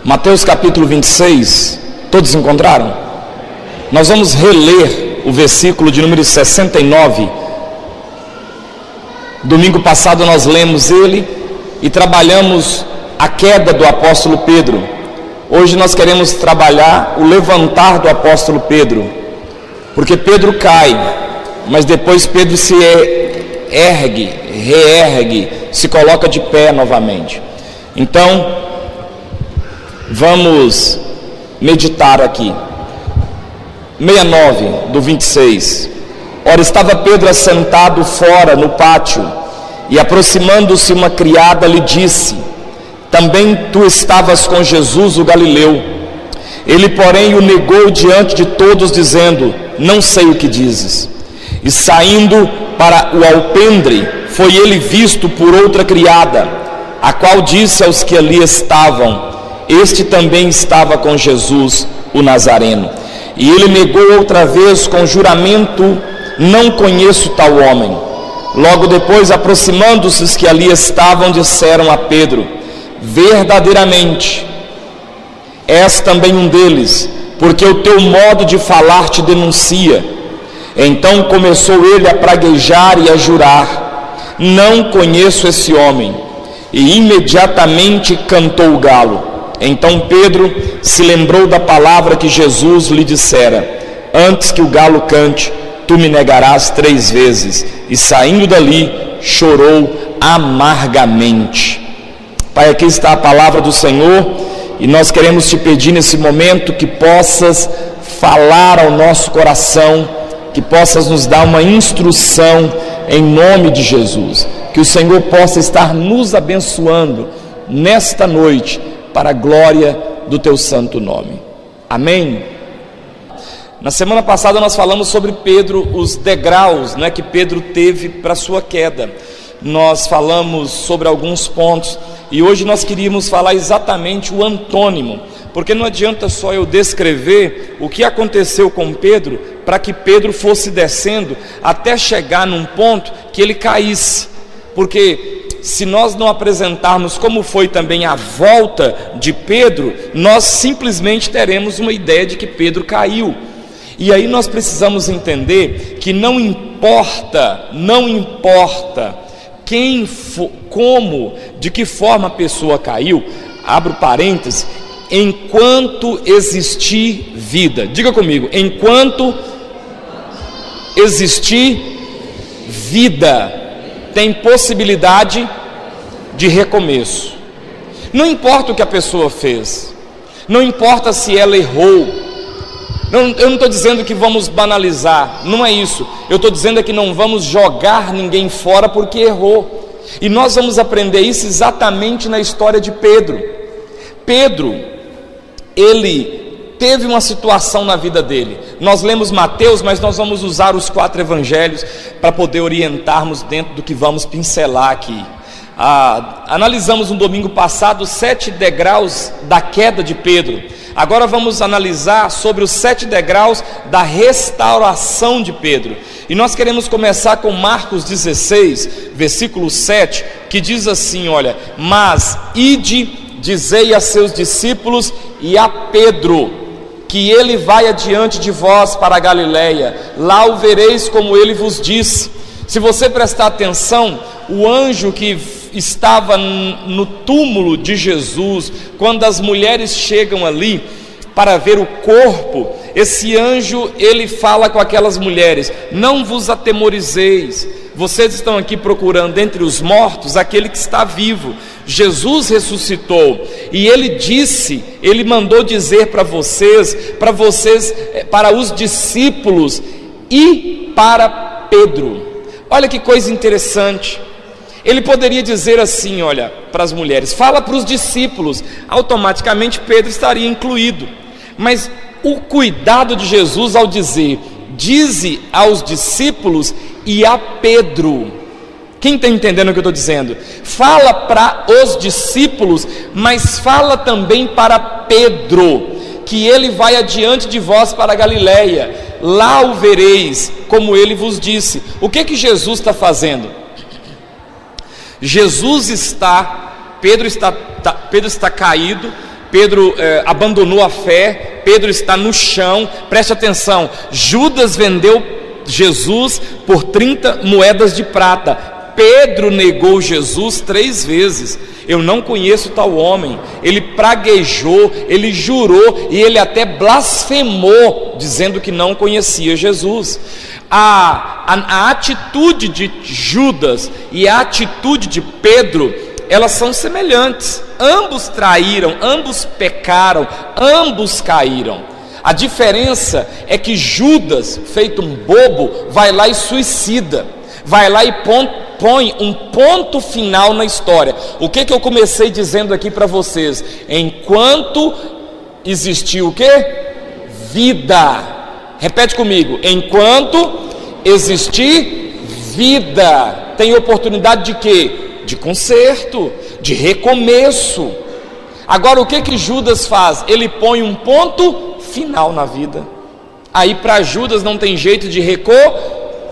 Mateus capítulo 26, todos encontraram? Nós vamos reler o versículo de número 69. Domingo passado nós lemos ele e trabalhamos a queda do apóstolo Pedro. Hoje nós queremos trabalhar o levantar do apóstolo Pedro, porque Pedro cai, mas depois Pedro se ergue, reergue, se coloca de pé novamente. Então, vamos meditar aqui. 69 do 26. Ora, estava Pedro assentado fora no pátio, e aproximando-se uma criada lhe disse: também tu estavas com Jesus o Galileu. Ele, porém, o negou diante de todos, dizendo: não sei o que dizes. E saindo para o alpendre, foi ele visto por outra criada, a qual disse aos que ali estavam: este também estava com Jesus o Nazareno. E ele negou outra vez com juramento: não conheço tal homem. Logo depois, aproximando-se os que ali estavam, disseram a Pedro: verdadeiramente és também um deles, porque o teu modo de falar te denuncia. Então começou ele a praguejar e a jurar: não conheço esse homem. E imediatamente cantou o galo. Então Pedro se lembrou da palavra que Jesus lhe dissera: antes que o galo cante, tu me negarás 3 vezes. E saindo dali, chorou amargamente. Pai, aqui está a palavra do Senhor, e nós queremos te pedir nesse momento que possas falar ao nosso coração, que possas nos dar uma instrução em nome de Jesus, que o Senhor possa estar nos abençoando nesta noite, para a glória do teu santo nome. Amém? Na semana passada nós falamos sobre Pedro, os degraus, que Pedro teve para sua queda. Nós falamos sobre alguns pontos, e hoje nós queríamos falar exatamente o antônimo, porque não adianta só eu descrever o que aconteceu com Pedro, para que Pedro fosse descendo até chegar num ponto que ele caísse, porque se nós não apresentarmos como foi também a volta de Pedro, nós simplesmente teremos uma ideia de que Pedro caiu. E aí nós precisamos entender que não importa quem, como, de que forma a pessoa caiu, abro parênteses, enquanto existir vida. Diga comigo: enquanto existir vida, tem possibilidade de recomeço. Não importa o que a pessoa fez, não importa se ela errou. Eu não estou dizendo que vamos banalizar, não é isso. Eu estou dizendo que não vamos jogar ninguém fora porque errou. E nós vamos aprender isso exatamente na história de Pedro. Pedro, ele teve uma situação na vida dele. Nós lemos Mateus, mas nós vamos usar os 4 evangelhos para poder orientarmos dentro do que vamos pincelar aqui. Analisamos no domingo passado os 7 degraus da queda de Pedro. Agora vamos analisar sobre os 7 degraus da restauração de Pedro. E nós queremos começar com Marcos 16, versículo 7, que diz assim, olha: mas ide, dizei a seus discípulos e a Pedro, que ele vai adiante de vós para a Galileia, lá o vereis como ele vos disse. Se você prestar atenção, o anjo que estava no túmulo de Jesus, quando as mulheres chegam ali para ver o corpo, esse anjo, ele fala com aquelas mulheres: não vos atemorizeis, vocês estão aqui procurando entre os mortos aquele que está vivo. Jesus ressuscitou, e ele mandou dizer para os discípulos e para Pedro. Olha que coisa interessante. Ele poderia dizer assim, olha, para as mulheres: fala para os discípulos, automaticamente Pedro estaria incluído. Mas o cuidado de Jesus ao dizer: dize aos discípulos e a Pedro. Quem está entendendo o que eu estou dizendo? Fala para os discípulos, mas fala também para Pedro, que ele vai adiante de vós para a Galileia, lá o vereis, como ele vos disse. O que Jesus está fazendo? Pedro está caído, Pedro abandonou a fé, Pedro está no chão. Preste atenção, Judas vendeu Jesus por 30 moedas de prata. Pedro negou Jesus 3 vezes. Eu não conheço tal homem. Ele praguejou, ele jurou e ele até blasfemou, dizendo que não conhecia Jesus. A atitude de Judas e a atitude de Pedro, elas são semelhantes. Ambos traíram, ambos pecaram, ambos caíram. A diferença é que Judas, feito um bobo, vai lá e suicida, vai lá e põe um ponto final na história. O que eu comecei dizendo aqui para vocês? Enquanto existiu o quê? Vida. Repete comigo: enquanto existir vida, tem oportunidade de quê? De conserto, de recomeço. Agora, o que Judas faz? Ele põe um ponto final na vida. Aí para Judas não tem jeito de recomeçar,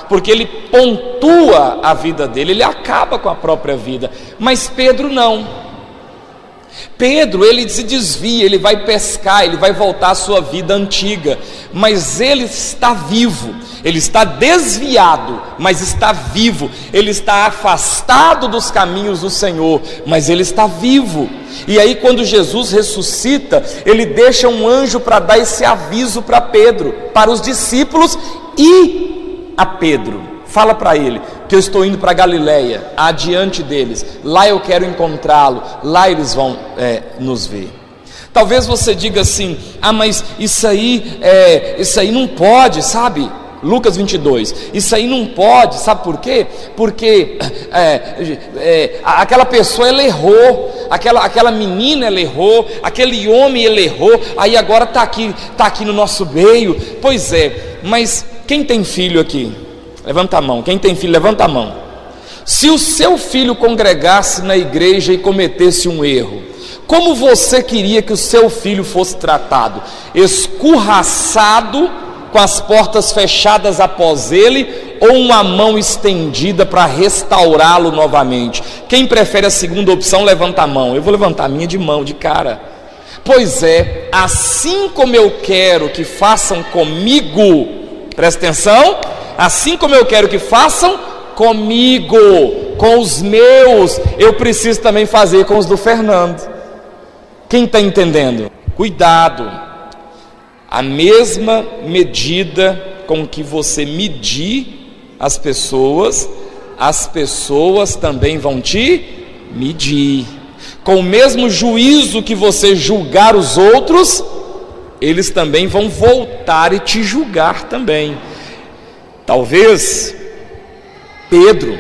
porque ele pontua a vida dele, ele acaba com a própria vida. Mas Pedro não. Pedro, ele se desvia, ele vai pescar, ele vai voltar à sua vida antiga, mas ele está vivo. Ele está desviado, mas está vivo. Ele está afastado dos caminhos do Senhor, mas ele está vivo. E aí, quando Jesus ressuscita, ele deixa um anjo para dar esse aviso para Pedro, para os discípulos e a Pedro. Fala para ele que eu estou indo para Galileia, adiante deles. Lá eu quero encontrá-lo, lá eles vão nos ver. Talvez você diga assim: ah, mas isso aí não pode, sabe? Lucas 22, isso aí não pode, sabe por quê? Porque aquela pessoa, ela errou, aquela menina, ela errou, aquele homem, ele errou, aí agora está aqui no nosso meio. Pois é, mas quem tem filho aqui? Levanta a mão. Quem tem filho, levanta a mão. Se o seu filho congregasse na igreja e cometesse um erro, como você queria que o seu filho fosse tratado? Escurraçado, com as portas fechadas após ele, ou uma mão estendida para restaurá-lo novamente? Quem prefere a segunda opção, levanta a mão. Eu vou levantar a minha de mão, de cara. Pois é, assim como eu quero que façam comigo, presta atenção, assim como eu quero que façam comigo, com os meus, eu preciso também fazer com os do Fernando. Quem está entendendo? Cuidado, a mesma medida com que você medir as pessoas também vão te medir. Com o mesmo juízo que você julgar os outros, eles também vão voltar e te julgar também. Talvez Pedro,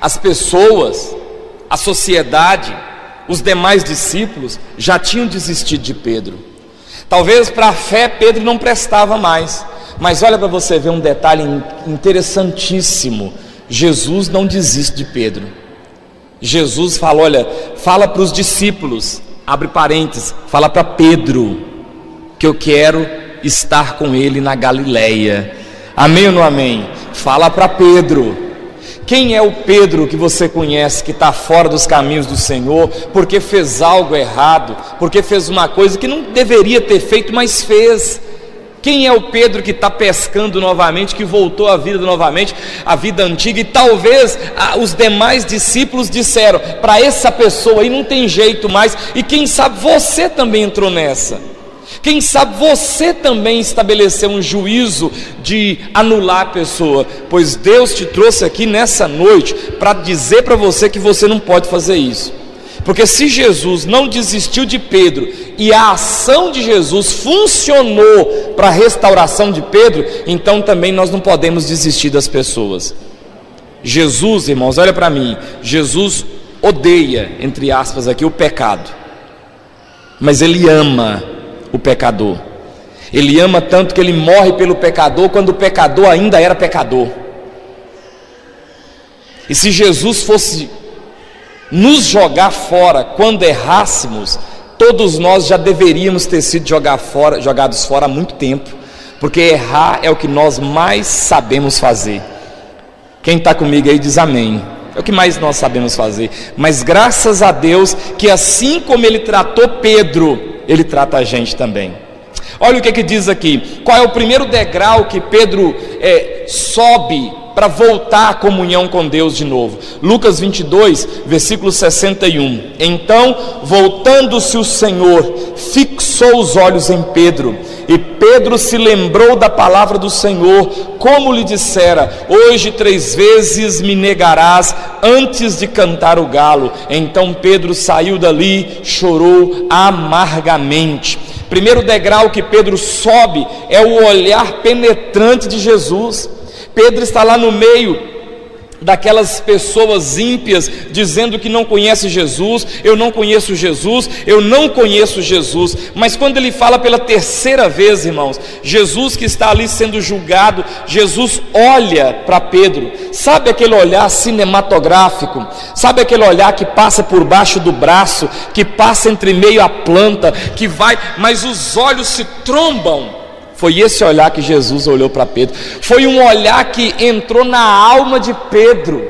as pessoas, a sociedade, os demais discípulos já tinham desistido de Pedro. Talvez para a fé Pedro não prestava mais. Mas olha para você ver um detalhe interessantíssimo: Jesus não desiste de Pedro. Jesus fala: olha, fala para os discípulos, abre parênteses, fala para Pedro que eu quero estar com ele na Galileia. Amém ou não amém? Fala para Pedro. Quem é o Pedro que você conhece, que está fora dos caminhos do Senhor, porque fez algo errado, porque fez uma coisa que não deveria ter feito, mas fez? Quem é o Pedro que está pescando novamente, que voltou à vida novamente, à vida antiga? E talvez os demais discípulos disseram: para essa pessoa aí não tem jeito mais. E quem sabe você também entrou nessa. Quem sabe você também estabeleceu um juízo de anular a pessoa. Pois Deus te trouxe aqui nessa noite para dizer para você que você não pode fazer isso. Porque se Jesus não desistiu de Pedro e a ação de Jesus funcionou para a restauração de Pedro, então também nós não podemos desistir das pessoas. Jesus, irmãos, olha para mim, Jesus odeia, entre aspas aqui, o pecado, mas Ele ama o pecador. Ele ama tanto que Ele morre pelo pecador quando o pecador ainda era pecador. E se Jesus fosse nos jogar fora quando errássemos, todos nós já deveríamos ter sido jogados fora há muito tempo, porque errar é o que nós mais sabemos fazer. Quem está comigo aí diz amém. É o que mais nós sabemos fazer. Mas graças a Deus que assim como Ele tratou Pedro, Ele trata a gente também. Olha o que diz aqui. Qual é o primeiro degrau que Pedro sobe para voltar à comunhão com Deus de novo? Lucas 22, versículo 61. Então, voltando-se o Senhor, fixou os olhos em Pedro, e Pedro se lembrou da palavra do Senhor, como lhe dissera: hoje 3 vezes me negarás antes de cantar o galo. Então Pedro saiu dali, chorou amargamente. Primeiro degrau que Pedro sobe é o olhar penetrante de Jesus. Pedro está lá no meio daquelas pessoas ímpias, dizendo que não conhece Jesus. Eu não conheço Jesus, eu não conheço Jesus. Mas quando ele fala pela 3ª vez, irmãos, Jesus que está ali sendo julgado, Jesus olha para Pedro. Sabe aquele olhar cinematográfico? Sabe aquele olhar que passa por baixo do braço, que passa entre meio à planta, que vai, mas os olhos se trombam? Foi esse olhar que Jesus olhou para Pedro. Foi um olhar que entrou na alma de Pedro.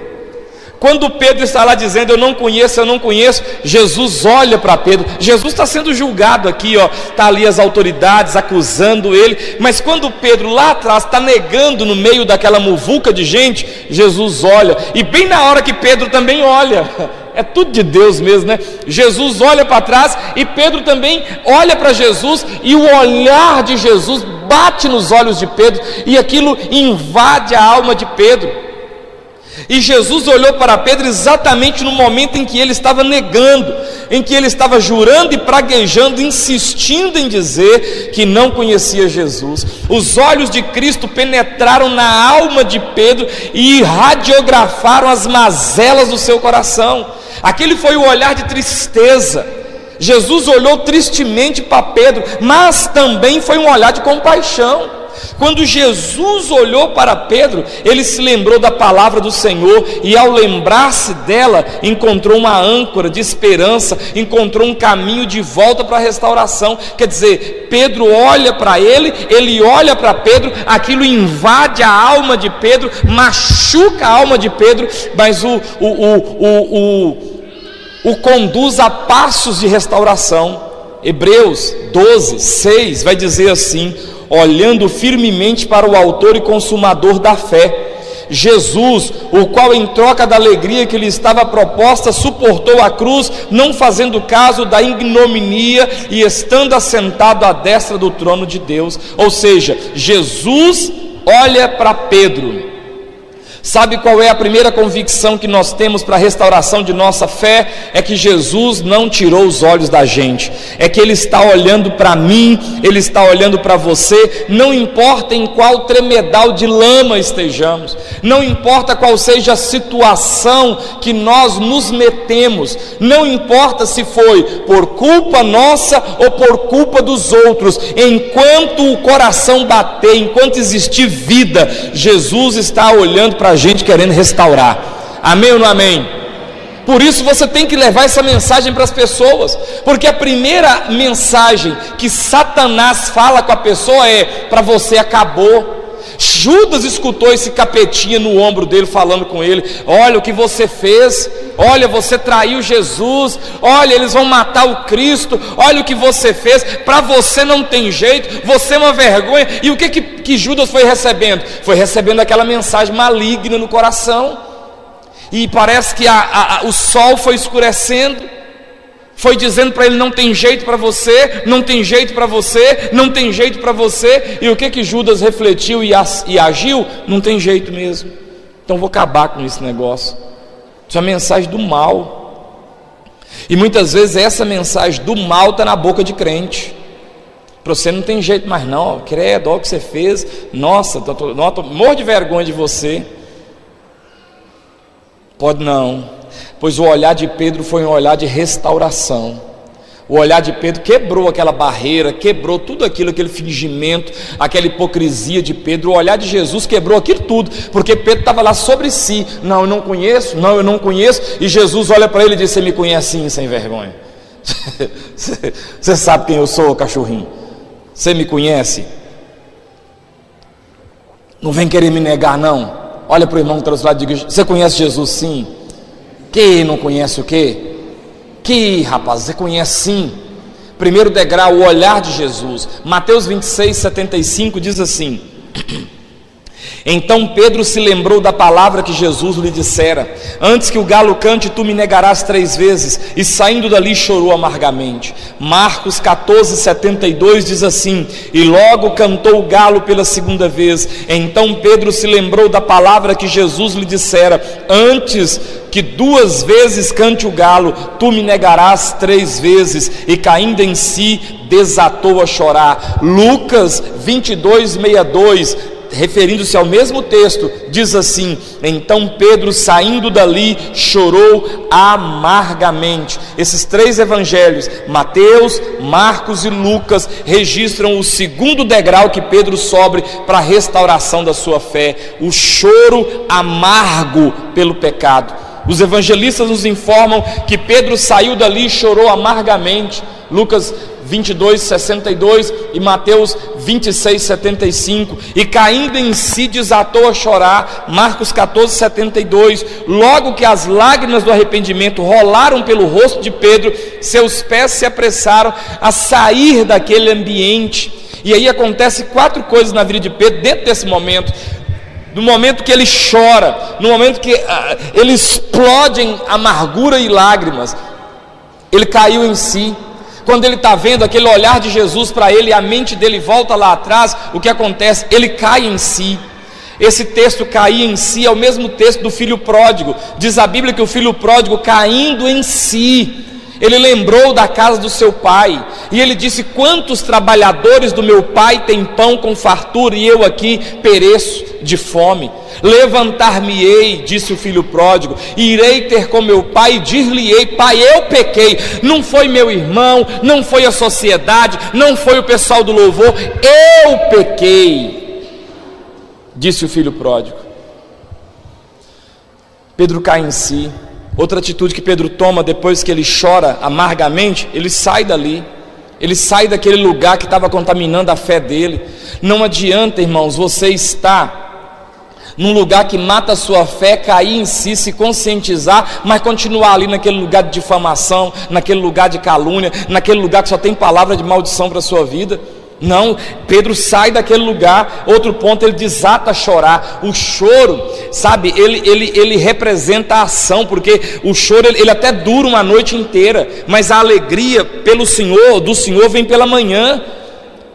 Quando Pedro está lá dizendo: eu não conheço, Jesus olha para Pedro. Jesus está sendo julgado aqui, está ali as autoridades acusando ele. Mas quando Pedro lá atrás está negando no meio daquela muvuca de gente, Jesus olha. E bem na hora que Pedro também olha, é tudo de Deus mesmo, né? Jesus olha para trás e Pedro também olha para Jesus, e o olhar de Jesus bate nos olhos de Pedro, e aquilo invade a alma de Pedro. E Jesus olhou para Pedro exatamente no momento em que ele estava negando, em que ele estava jurando e praguejando, insistindo em dizer que não conhecia Jesus. Os olhos de Cristo penetraram na alma de Pedro e radiografaram as mazelas do seu coração. Aquele foi o olhar de tristeza. Jesus olhou tristemente para Pedro, mas também foi um olhar de compaixão. Quando Jesus olhou para Pedro, ele se lembrou da palavra do Senhor, e ao lembrar-se dela, encontrou uma âncora de esperança, encontrou um caminho de volta para a restauração. Quer dizer, Pedro olha para ele, ele olha para Pedro, aquilo invade a alma de Pedro, machuca a alma de Pedro, mas o conduz a passos de restauração. Hebreus 12, 6 vai dizer assim: olhando firmemente para o autor e consumador da fé, Jesus, o qual em troca da alegria que lhe estava proposta, suportou a cruz, não fazendo caso da ignominia, e estando assentado à destra do trono de Deus. Ou seja, Jesus olha para Pedro. Sabe qual é a primeira convicção que nós temos para a restauração de nossa fé? É que Jesus não tirou os olhos da gente, é que Ele está olhando para mim, Ele está olhando para você. Não importa em qual tremedal de lama estejamos, não importa qual seja a situação que nós nos metemos, não importa se foi por culpa nossa ou por culpa dos outros, enquanto o coração bater, enquanto existir vida, Jesus está olhando para a gente, querendo restaurar. Amém ou não amém? Por isso você tem que levar essa mensagem para as pessoas, porque a primeira mensagem que Satanás fala com a pessoa é: para você acabou. Judas escutou esse capetinha no ombro dele, falando com ele: olha o que você fez, olha, você traiu Jesus, olha, eles vão matar o Cristo, olha o que você fez, para você não tem jeito, você é uma vergonha. E o que Judas foi recebendo? Foi recebendo aquela mensagem maligna no coração, e parece que o sol foi escurecendo, foi dizendo para ele: não tem jeito para você, não tem jeito para você, não tem jeito para você. E o que Judas refletiu e agiu? Não tem jeito mesmo, então vou acabar com esse negócio. Isso é a mensagem do mal, e muitas vezes essa mensagem do mal está na boca de crente. Para você não tem jeito mais não, credo, olha o que você fez, nossa, morro de vergonha de você. Pode não, pois o olhar de Pedro foi um olhar de restauração. O olhar de Pedro quebrou aquela barreira, quebrou tudo aquilo, aquele fingimento, aquela hipocrisia de Pedro. O olhar de Jesus quebrou aquilo tudo, porque Pedro estava lá sobre si: não, eu não conheço, não, eu não conheço. E Jesus olha para ele e diz: você me conhece sim, sem vergonha. Você sabe quem eu sou, cachorrinho? Você me conhece? Não vem querer me negar não. Olha para o irmão que está do lado e diga: você conhece Jesus sim? Que não conhece o quê? Que, rapaz, você conhece sim. Primeiro degrau, o olhar de Jesus. Mateus 26:75 diz assim: Então Pedro se lembrou da palavra que Jesus lhe dissera: Antes que o galo cante, tu me negarás 3 vezes. E saindo dali chorou amargamente. Marcos 14:72 diz assim: E logo cantou o galo pela 2ª vez. Então Pedro se lembrou da palavra que Jesus lhe dissera: Antes que 2 vezes cante o galo, tu me negarás 3 vezes. E caindo em si, desatou a chorar. Lucas 22:62, referindo-se ao mesmo texto, diz assim: Então Pedro, saindo dali, chorou amargamente. Esses 3 evangelhos, Mateus, Marcos e Lucas, registram o 2º degrau que Pedro sobe para a restauração da sua fé: o choro amargo pelo pecado. Os evangelistas nos informam que Pedro saiu dali e chorou amargamente. Lucas 22:62 e Mateus 26:75. E caindo em si, desatou a chorar. Marcos 14:72. Logo que as lágrimas do arrependimento rolaram pelo rosto de Pedro, seus pés se apressaram a sair daquele ambiente. E aí acontece 4 coisas na vida de Pedro dentro desse momento. No momento que ele chora, no momento que ele explode em amargura e lágrimas, ele caiu em si. Quando ele está vendo aquele olhar de Jesus para ele e a mente dele volta lá atrás, o que acontece? Ele cai em si. Esse texto, cair em si, é o mesmo texto do filho pródigo. Diz a Bíblia que o filho pródigo, caindo em si, ele lembrou da casa do seu pai, e ele disse: Quantos trabalhadores do meu pai têm pão com fartura, e eu aqui pereço de fome? Levantar-me-ei, disse o filho pródigo, e irei ter com meu pai, e dir-lhe-ei: Pai, eu pequei. Não foi meu irmão, não foi a sociedade, não foi o pessoal do louvor, eu pequei, disse o filho pródigo. Pedro cai em si. Outra atitude que Pedro toma depois que ele chora amargamente, ele sai dali, ele sai daquele lugar que estava contaminando a fé dele. Não adianta, irmãos, você estar num lugar que mata a sua fé, cair em si, se conscientizar, mas continuar ali naquele lugar de difamação, naquele lugar de calúnia, naquele lugar que só tem palavra de maldição para a sua vida. Não, Pedro sai daquele lugar. Outro ponto, ele desata a chorar. O choro, sabe, ele representa a ação, porque o choro ele até dura uma noite inteira, mas a alegria pelo Senhor, do Senhor, vem pela manhã.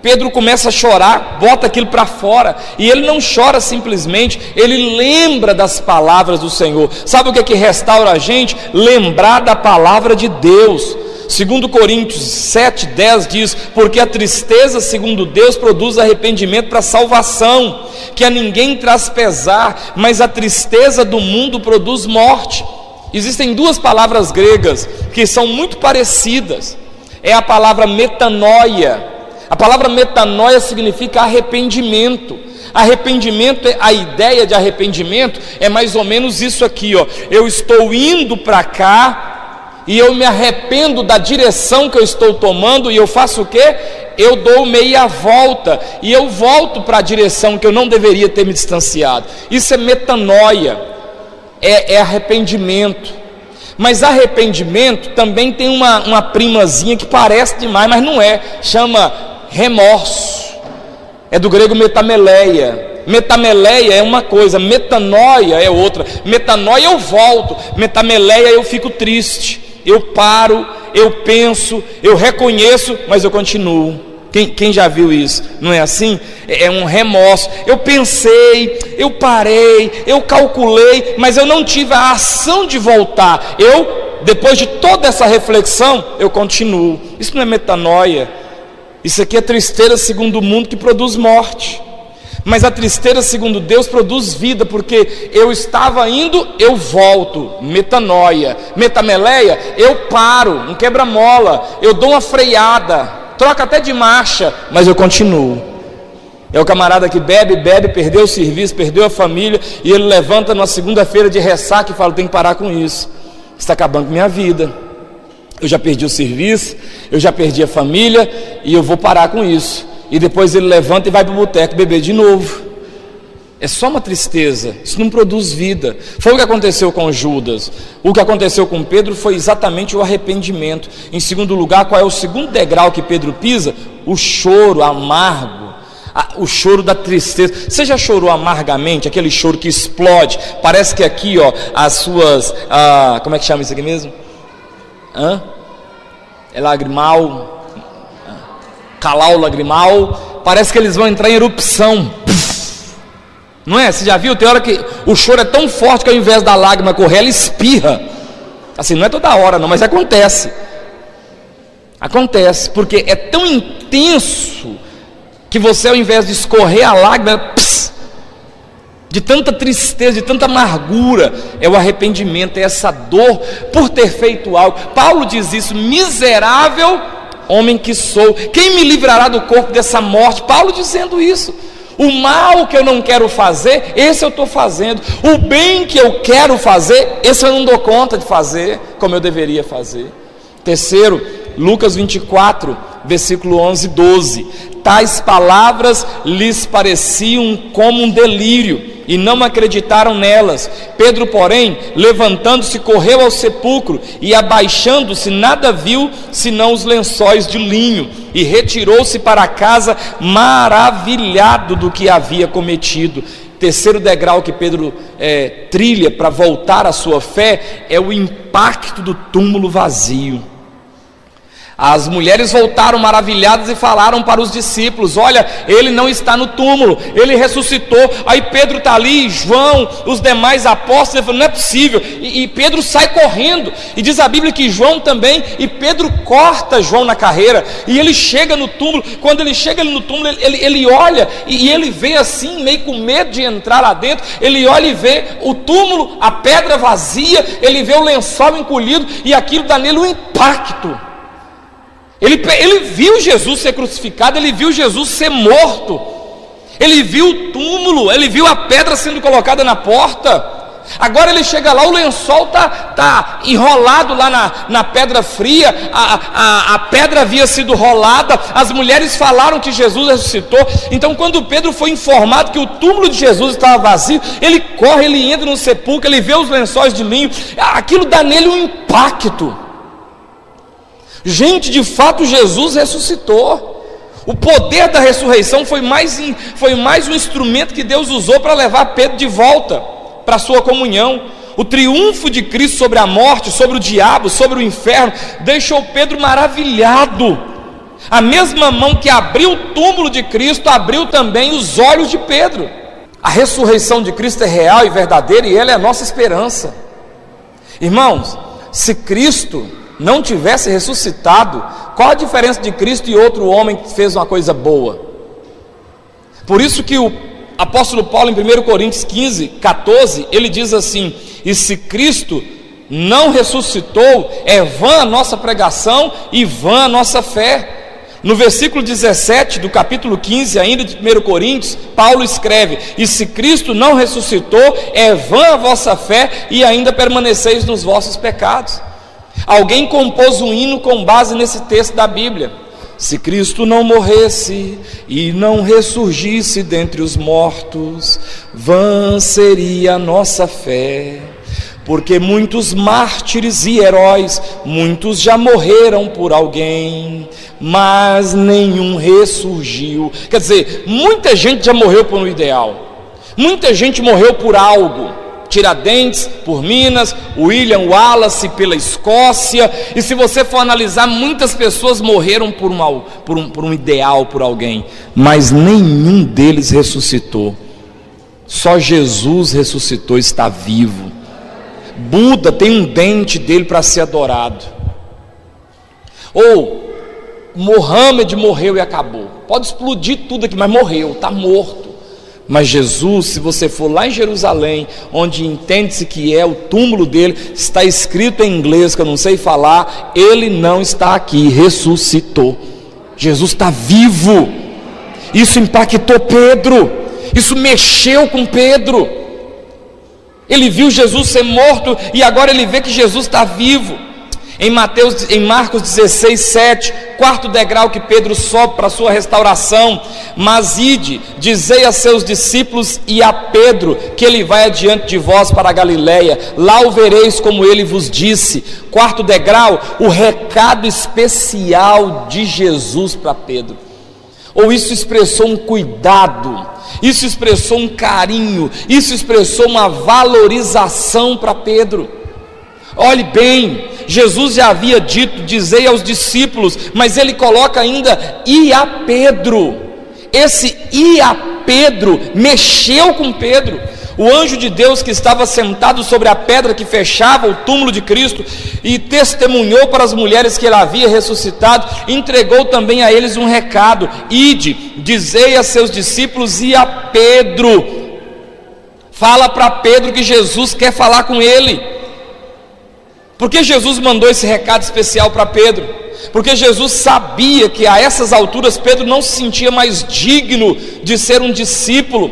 Pedro começa a chorar, bota aquilo para fora, e ele não chora simplesmente, ele lembra das palavras do Senhor. Sabe o que é que restaura a gente? Lembrar da palavra de Deus. 2 Coríntios 7:10 diz: Porque a tristeza, segundo Deus, produz arrependimento para salvação, que a ninguém traz pesar, mas a tristeza do mundo produz morte. Existem 2 palavras gregas que são muito parecidas. É a palavra metanoia. A palavra metanoia significa arrependimento. Arrependimento, a ideia de arrependimento é mais ou menos isso aqui, ó. Eu estou indo para cá e eu me arrependo da direção que eu estou tomando, e eu faço o quê? Eu dou meia volta e eu volto para a direção que eu não deveria ter me distanciado. Isso é metanoia, é arrependimento. Mas arrependimento também tem uma primazinha que parece demais, mas não é. Chama remorso. É do grego metameleia. Metameleia é uma coisa, metanoia é outra. Metanoia eu volto, metameleia eu fico triste. Eu paro, eu penso, eu reconheço, mas eu continuo. Quem já viu isso? Não é assim? É um remorso. Eu pensei, eu parei, eu calculei, mas eu não tive a ação de voltar. Depois de toda essa reflexão, eu continuo. Isso não é metanoia. Isso aqui é tristeza segundo o mundo, que produz morte. Mas a tristeza segundo Deus produz vida, porque eu estava indo, eu volto. Metanoia. Metameleia, eu paro, um quebra-mola, eu dou uma freada, troca até de marcha, mas eu continuo. É o camarada que bebe, perdeu o serviço, perdeu a família, e ele levanta numa segunda-feira de ressaca e fala: tem que parar com isso, está acabando com minha vida. Eu já perdi o serviço, eu já perdi a família, e eu vou parar com isso. E depois ele levanta e vai para o boteco beber de novo. É só uma tristeza, isso não produz vida. Foi o que aconteceu com Judas. O que aconteceu com Pedro foi exatamente o arrependimento. Em segundo lugar, qual é o segundo degrau que Pedro pisa? O choro amargo, o choro da tristeza. Você já chorou amargamente? Aquele choro que explode. Parece que aqui, ó, as suas, como é que chama isso aqui mesmo? É lagrimal, calau lagrimal. Parece que eles vão entrar em erupção. Não é? Você já viu? Tem hora que o choro é tão forte que ao invés da lágrima correr, ela espirra. Assim, não é toda hora não, mas acontece. Acontece, porque é tão intenso que você, ao invés de escorrer a lágrima, de tanta tristeza, de tanta amargura, é o arrependimento, é essa dor por ter feito algo. Paulo diz isso: miserável homem que sou, quem me livrará do corpo dessa morte? Paulo dizendo isso. O mal que eu não quero fazer, esse eu estou fazendo. O bem que eu quero fazer, esse eu não dou conta de fazer como eu deveria fazer. Terceiro, Lucas 24, versículo 11 e 12. Tais palavras lhes pareciam como um delírio, e não acreditaram nelas. Pedro, porém, levantando-se, correu ao sepulcro, e abaixando-se, nada viu, senão os lençóis de linho, e retirou-se para casa, maravilhado do que havia cometido. Terceiro degrau que Pedro trilha para voltar à sua fé, é o impacto do túmulo vazio. As mulheres voltaram maravilhadas e falaram para os discípulos: olha, ele não está no túmulo, ele ressuscitou. Aí Pedro está ali, João, os demais apóstolos, ele falou: não é possível. E Pedro sai correndo, e diz a Bíblia que João também, e Pedro corta João na carreira, e ele chega no túmulo. Quando ele chega ali no túmulo, ele olha, e ele vê assim, meio com medo de entrar lá dentro. Ele olha e vê o túmulo, a pedra vazia, ele vê o lençol encolhido, e aquilo dá nele um impacto. Ele viu Jesus ser crucificado, ele viu Jesus ser morto, ele viu o túmulo, ele viu a pedra sendo colocada na porta. Agora ele chega lá, o lençol está enrolado lá na pedra fria, a pedra havia sido rolada, as mulheres falaram que Jesus ressuscitou. Então, quando Pedro foi informado que o túmulo de Jesus estava vazio, ele corre, ele entra no sepulcro, ele vê os lençóis de linho, aquilo dá nele um impacto. Gente, de fato Jesus ressuscitou. O poder da ressurreição foi mais um instrumento que Deus usou para levar Pedro de volta para a sua comunhão. O triunfo de Cristo sobre a morte, sobre o diabo, sobre o inferno, deixou Pedro maravilhado. A mesma mão que abriu o túmulo de Cristo, abriu também os olhos de Pedro. A ressurreição de Cristo é real e verdadeira, e ela é a nossa esperança. Irmãos, se Cristo não tivesse ressuscitado, qual a diferença de Cristo e outro homem que fez uma coisa boa? Por isso que o apóstolo Paulo, em 1 Coríntios 15, 14, ele diz assim: e se Cristo não ressuscitou, é vã a nossa pregação e vã a nossa fé. No versículo 17 do capítulo 15 ainda de 1 Coríntios, Paulo escreve: e se Cristo não ressuscitou, é vã a vossa fé e ainda permaneceis nos vossos pecados. Alguém compôs um hino com base nesse texto da Bíblia: se Cristo não morresse e não ressurgisse dentre os mortos, vã seria a nossa fé, porque muitos mártires e heróis, muitos já morreram por alguém, mas nenhum ressurgiu. Quer dizer, muita gente já morreu por um ideal, muita gente morreu por algo. Tiradentes por Minas, William Wallace pela Escócia, e se você for analisar, muitas pessoas morreram por um ideal, por alguém, mas nenhum deles ressuscitou. Só Jesus ressuscitou, está vivo. Buda tem um dente dele para ser adorado. Ou Mohammed morreu e acabou. Pode explodir tudo aqui, mas morreu, está morto. Mas Jesus, se você for lá em Jerusalém, onde entende-se que é o túmulo dele, está escrito em inglês que eu não sei falar, ele não está aqui, ressuscitou. Jesus está vivo. Isso impactou Pedro, isso mexeu com Pedro. Ele viu Jesus ser morto e agora ele vê que Jesus está vivo. Em Marcos 16, 7, quarto degrau que Pedro sobe para a sua restauração: mas ide, dizei a seus discípulos e a Pedro que ele vai adiante de vós para a Galileia, lá o vereis como ele vos disse. Quarto degrau, o recado especial de Jesus para Pedro. Ou isso expressou um cuidado, isso expressou um carinho, isso expressou uma valorização para Pedro. Olhe bem, Jesus já havia dito, dizei aos discípulos, mas ele coloca ainda, e a Pedro. Esse e a Pedro mexeu com Pedro. O anjo de Deus que estava sentado sobre a pedra que fechava o túmulo de Cristo e testemunhou para as mulheres que ele havia ressuscitado, entregou também a eles um recado: ide, dizei a seus discípulos e a Pedro. Fala para Pedro que Jesus quer falar com ele. Por que Jesus mandou esse recado especial para Pedro? Porque Jesus sabia que a essas alturas Pedro não se sentia mais digno de ser um discípulo.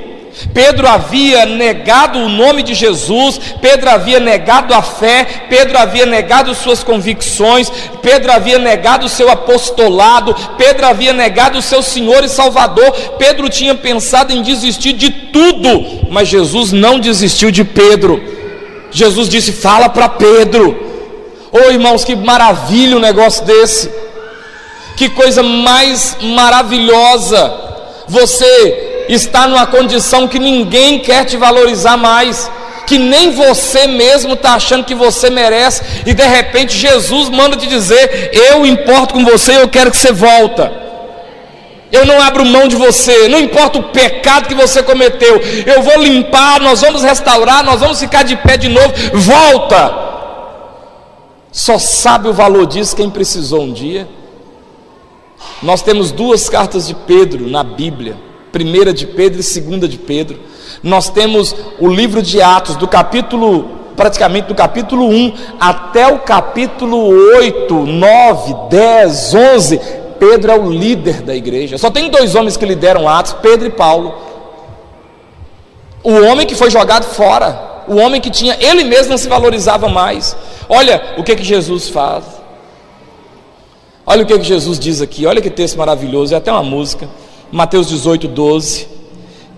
Pedro havia negado o nome de Jesus, Pedro havia negado a fé, Pedro havia negado suas convicções, Pedro havia negado o seu apostolado, Pedro havia negado o seu Senhor e Salvador. Pedro tinha pensado em desistir de tudo, mas Jesus não desistiu de Pedro. Jesus disse: fala para Pedro. Oh, irmãos, que maravilha um negócio desse, que coisa mais maravilhosa. Você está numa condição que ninguém quer te valorizar mais, que nem você mesmo está achando que você merece, e de repente Jesus manda te dizer: eu importo com você, eu quero que você volta, eu não abro mão de você, não importa o pecado que você cometeu, eu vou limpar, nós vamos restaurar, nós vamos ficar de pé de novo, volta. Só sabe o valor disso quem precisou um dia. Nós temos duas cartas de Pedro na Bíblia, 1 de Pedro e 2 de Pedro. Nós temos o livro de Atos, praticamente do capítulo 1 até o capítulo 8, 9, 10, 11. Pedro é o líder da igreja. Só tem dois homens que lideram Atos: Pedro e Paulo. O homem que foi jogado fora, o homem que tinha, ele mesmo não se valorizava mais. Olha o que Jesus faz. Olha o que Jesus diz aqui. Olha que texto maravilhoso, é até uma música. Mateus 18, 12.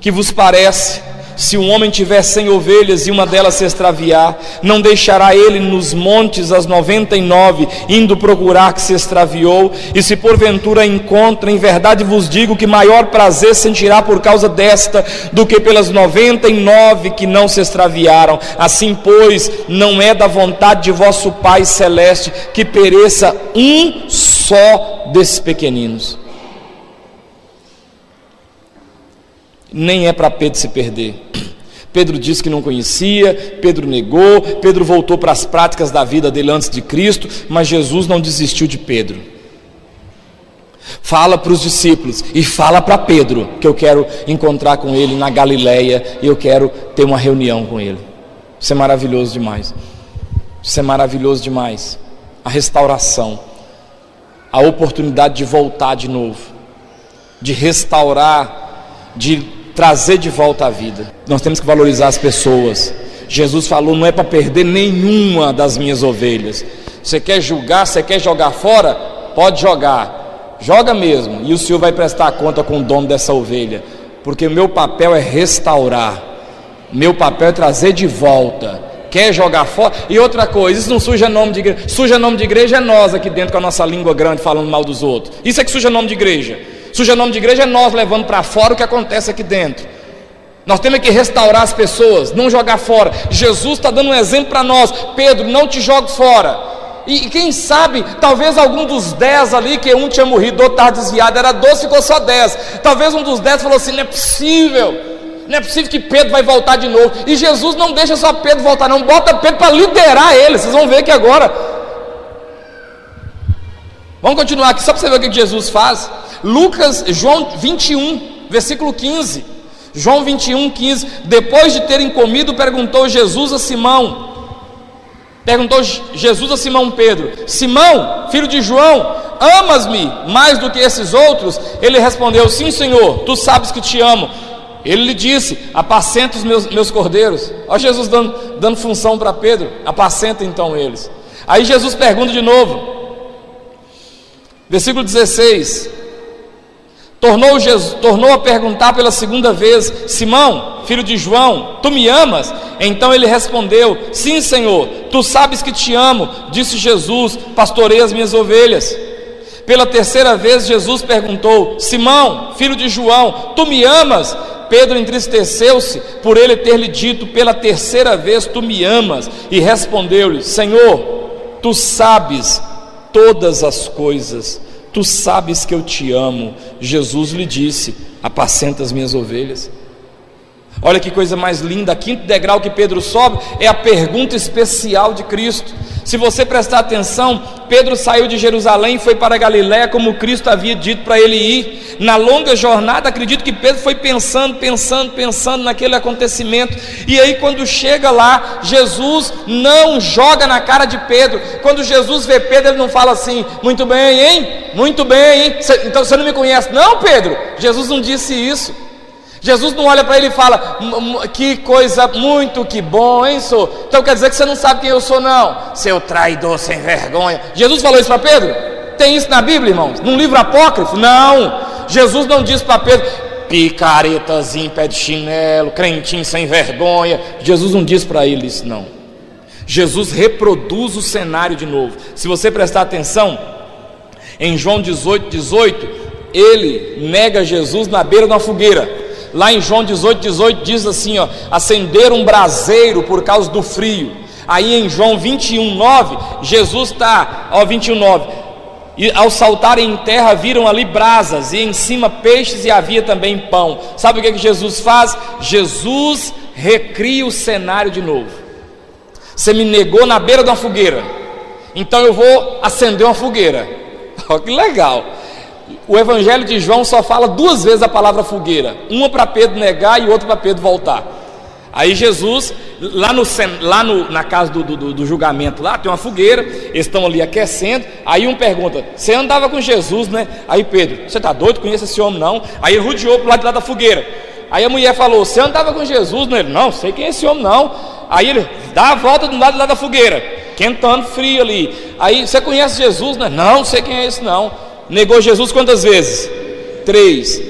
Que vos parece, se um homem tiver 100 ovelhas e uma delas se extraviar, não deixará ele nos montes as 99, indo procurar que se extraviou? E se porventura encontra, em verdade vos digo que maior prazer sentirá por causa desta, do que pelas 99 que não se extraviaram. Assim pois, não é da vontade de vosso Pai Celeste que pereça um só desses pequeninos. Nem é para Pedro se perder. Pedro disse que não conhecia, Pedro negou, Pedro voltou para as práticas da vida dele antes de Cristo, mas Jesus não desistiu de Pedro. Fala para os discípulos e fala para Pedro que eu quero encontrar com ele na Galileia e eu quero ter uma reunião com ele. Isso é maravilhoso demais. Isso é maravilhoso demais. A restauração, a oportunidade de voltar de novo, de restaurar, de trazer de volta a vida. Nós temos que valorizar as pessoas. Jesus falou: não é para perder nenhuma das minhas ovelhas. Você quer julgar, você quer jogar fora? Pode jogar, joga mesmo, e o Senhor vai prestar conta com o dono dessa ovelha, porque o meu papel é restaurar, meu papel é trazer de volta. Quer jogar fora? E outra coisa, isso não suja nome de igreja. Suja nome de igreja é nós aqui dentro com a nossa língua grande falando mal dos outros. Isso é que suja nome de igreja. Suja nome de igreja é nós levando para fora o que acontece aqui dentro. Nós temos que restaurar as pessoas, não jogar fora. Jesus está dando um exemplo para nós: Pedro, não te jogue fora. E quem sabe, talvez algum dos 10 ali, que um tinha morrido, outro estava desviado, era 12, ficou só 10. Talvez um dos 10 falou assim: não é possível que Pedro vai voltar de novo. E Jesus não deixa só Pedro voltar, não, bota Pedro para liderar ele. Vocês vão ver aqui agora. Vamos continuar aqui, só para você ver o que Jesus faz. João 21, versículo 15. João 21, 15. Depois de terem comido, perguntou Jesus a Simão Pedro: Simão, filho de João, amas-me mais do que esses outros? Ele respondeu: sim, Senhor, tu sabes que te amo. Ele lhe disse: apacenta os meus cordeiros. Olha Jesus dando função para Pedro: apacenta então eles. Aí Jesus pergunta de novo, versículo 16, tornou a perguntar pela segunda vez: Simão, filho de João, tu me amas? Então ele respondeu: sim, Senhor, tu sabes que te amo. Disse Jesus: pastorei as minhas ovelhas. Pela terceira vez Jesus perguntou: Simão, filho de João, tu me amas? Pedro entristeceu-se por ele ter lhe dito pela terceira vez: tu me amas? E respondeu-lhe: Senhor, tu sabes todas as coisas, tu sabes que eu te amo. Jesus lhe disse: apacenta as minhas ovelhas. Olha que coisa mais linda, quinto degrau que Pedro sobe é a pergunta especial de Cristo. Se você prestar atenção, Pedro saiu de Jerusalém e foi para Galiléia, como Cristo havia dito para ele ir. Na longa jornada, acredito que Pedro foi pensando naquele acontecimento. E aí quando chega lá, Jesus não joga na cara de Pedro. Quando Jesus vê Pedro, ele não fala assim: muito bem, hein? Muito bem, hein? Então você não me conhece? Não, Pedro, Jesus não disse isso. Jesus não olha para ele e fala: que coisa, muito que bom, hein, senhor? Então quer dizer que você não sabe quem eu sou, não, seu traidor sem vergonha. Jesus falou isso para Pedro? Tem isso na Bíblia, irmãos? Num livro apócrifo? Não. Jesus não disse para Pedro: picaretazinho, pé de chinelo, crentinho sem vergonha. Jesus não disse para ele isso, não. Jesus reproduz o cenário de novo. Se você prestar atenção, em João 18, ele nega Jesus na beira de uma fogueira. Lá em João 18 diz assim, ó: acenderam um braseiro por causa do frio. Aí em João 21:9, Jesus está, ó, 21:9, e ao saltarem em terra viram ali brasas, e em cima peixes, e havia também pão. Sabe o que Jesus faz? Jesus recria o cenário de novo. Você me negou na beira de uma fogueira, então eu vou acender uma fogueira. Ó, que legal. O Evangelho de João só fala 2 vezes a palavra fogueira, uma para Pedro negar e outra para Pedro voltar. Aí Jesus, na casa do julgamento, lá tem uma fogueira, eles estão ali aquecendo. Aí um pergunta: você andava com Jesus, né? Aí Pedro: você está doido? Conhece esse homem não? Aí ele rodeou para o lado de lá da fogueira. Aí a mulher falou: você andava com Jesus, né? Ele: não, sei quem é esse homem não. Aí ele dá a volta do lado de lá da fogueira, quentando frio ali. Aí: você conhece Jesus, né? Não, sei quem é esse não. Negou Jesus quantas vezes? 3.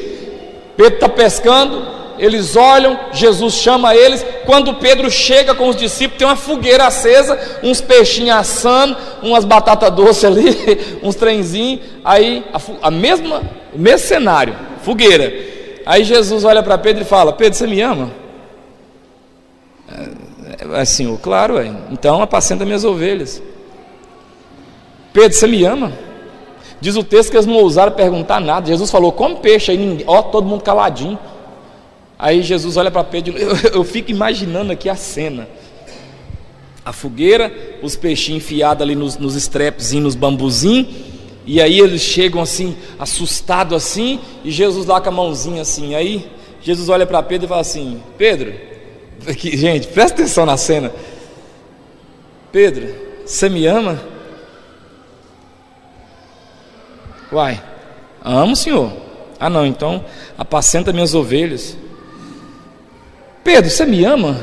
Pedro está pescando, eles olham, Jesus chama eles. Quando Pedro chega com os discípulos, tem uma fogueira acesa, uns peixinhos assando, umas batatas doces ali, uns trenzinhos. Aí o mesmo cenário, fogueira. Aí Jesus olha para Pedro e fala: Pedro, você me ama? Assim, claro, então apacenta minhas ovelhas. Pedro, você me ama? Diz o texto que eles não ousaram perguntar nada. Jesus falou: come peixe aí, ó, todo mundo caladinho. Aí Jesus olha para Pedro, eu fico imaginando aqui a cena: a fogueira, os peixinhos enfiados ali nos estrepezinhos, nos bambuzinhos. E aí eles chegam assim, assustados assim, e Jesus lá com a mãozinha assim. Aí Jesus olha para Pedro e fala assim: Pedro, aqui, gente, presta atenção na cena. Pedro, você me ama? Uai, amo, Senhor. Ah não, então apacenta minhas ovelhas. Pedro, você me ama?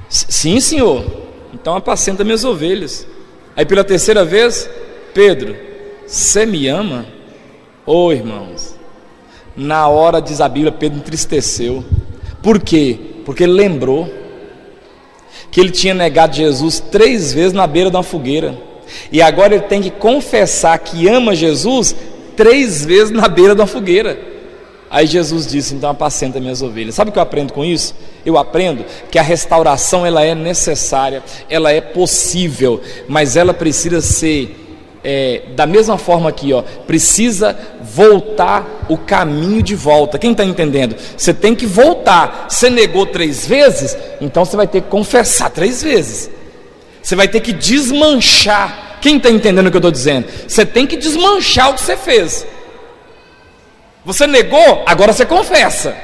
Sim, Senhor. Então apacenta minhas ovelhas. Aí pela terceira vez: Pedro, você me ama? Ô irmãos, na hora, diz a Bíblia, Pedro entristeceu. Por quê? Porque ele lembrou que ele tinha negado Jesus 3 vezes na beira de uma fogueira. E agora ele tem que confessar que ama Jesus 3 vezes na beira de uma fogueira. Aí Jesus disse: então apacenta minhas ovelhas. Sabe o que eu aprendo com isso? Eu aprendo que a restauração, ela é necessária, ela é possível, mas ela precisa ser da mesma forma aqui, ó, precisa voltar o caminho de volta. Quem está entendendo? Você tem que voltar. Você negou 3 vezes, então você vai ter que confessar 3 vezes. Você vai ter que desmanchar. Quem está entendendo o que eu estou dizendo? Você tem que desmanchar o que você fez. Você negou, agora você confessa.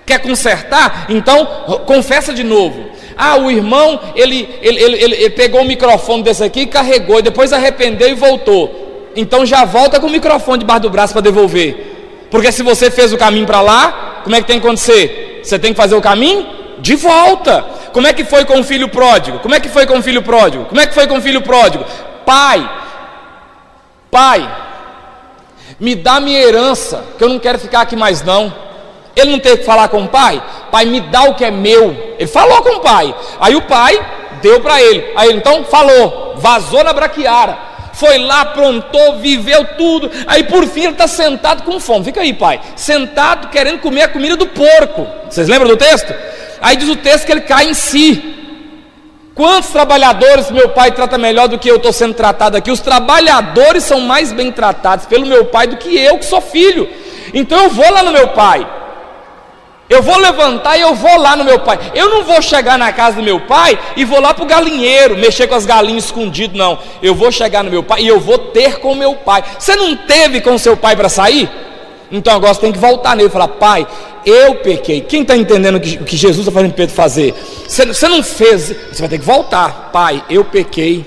Quer consertar? Então confessa de novo. Ah, o irmão, ele pegou o microfone desse aqui e carregou, e depois arrependeu e voltou. Então já volta com o microfone debaixo do braço para devolver. Porque se você fez o caminho para lá, como é que tem que acontecer? Você tem que fazer o caminho de volta. Como é que foi com o filho pródigo? Como é que foi com o filho pródigo? Como é que foi com o filho pródigo? Pai, me dá minha herança, que eu não quero ficar aqui mais não. Ele não teve que falar com o pai? Pai, me dá o que é meu. Ele falou com o pai. Aí o pai deu para ele. Aí ele então falou, vazou na braquiara, foi lá, aprontou, viveu tudo. Aí por fim ele está sentado com fome. Fica aí, pai, sentado querendo comer a comida do porco. Vocês lembram do texto? Aí diz o texto que ele cai em si. Quantos trabalhadores meu pai trata melhor do que eu estou sendo tratado aqui? Os trabalhadores são mais bem tratados pelo meu pai do que eu, que sou filho. Então eu vou lá no meu pai, eu vou levantar e eu vou lá no meu pai. Eu não vou chegar na casa do meu pai e vou lá para o galinheiro mexer com as galinhas escondido, não. Eu vou chegar no meu pai e eu vou ter com o meu pai. Você não teve com o seu pai para sair? Então agora você tem que voltar nele e falar, pai, eu pequei. Quem está entendendo o que Jesus está fazendo Pedro fazer? Você não fez, você vai ter que voltar. Pai, eu pequei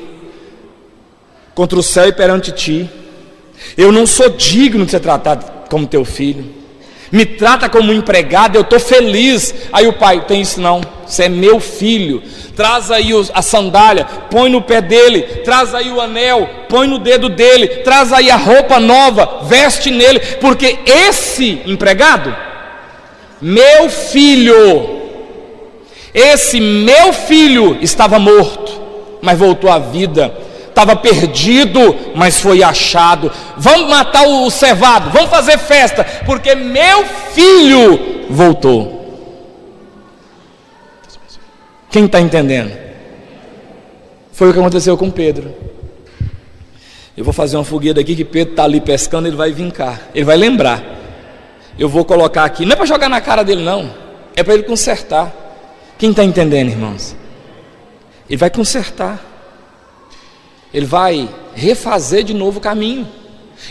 contra o céu e perante ti. Eu não sou digno de ser tratado como teu filho. Me trata como um empregado, eu estou feliz. Aí o pai, tem isso não, você é meu filho. Traz aí a sandália, põe no pé dele. Traz aí o anel, põe no dedo dele. Traz aí a roupa nova, veste nele. Porque esse empregado, meu filho, esse meu filho estava morto, mas voltou à vida. Estava perdido, mas foi achado. Vamos matar o cevado, vamos fazer festa, porque meu filho voltou. Quem está entendendo? Foi o que aconteceu com Pedro. Eu vou fazer uma fogueira aqui, que Pedro está ali pescando, ele vai vincar, ele vai lembrar. Eu vou colocar aqui, não é para jogar na cara dele não, é para ele consertar. Quem está entendendo, irmãos? Ele vai consertar. Ele vai refazer de novo o caminho.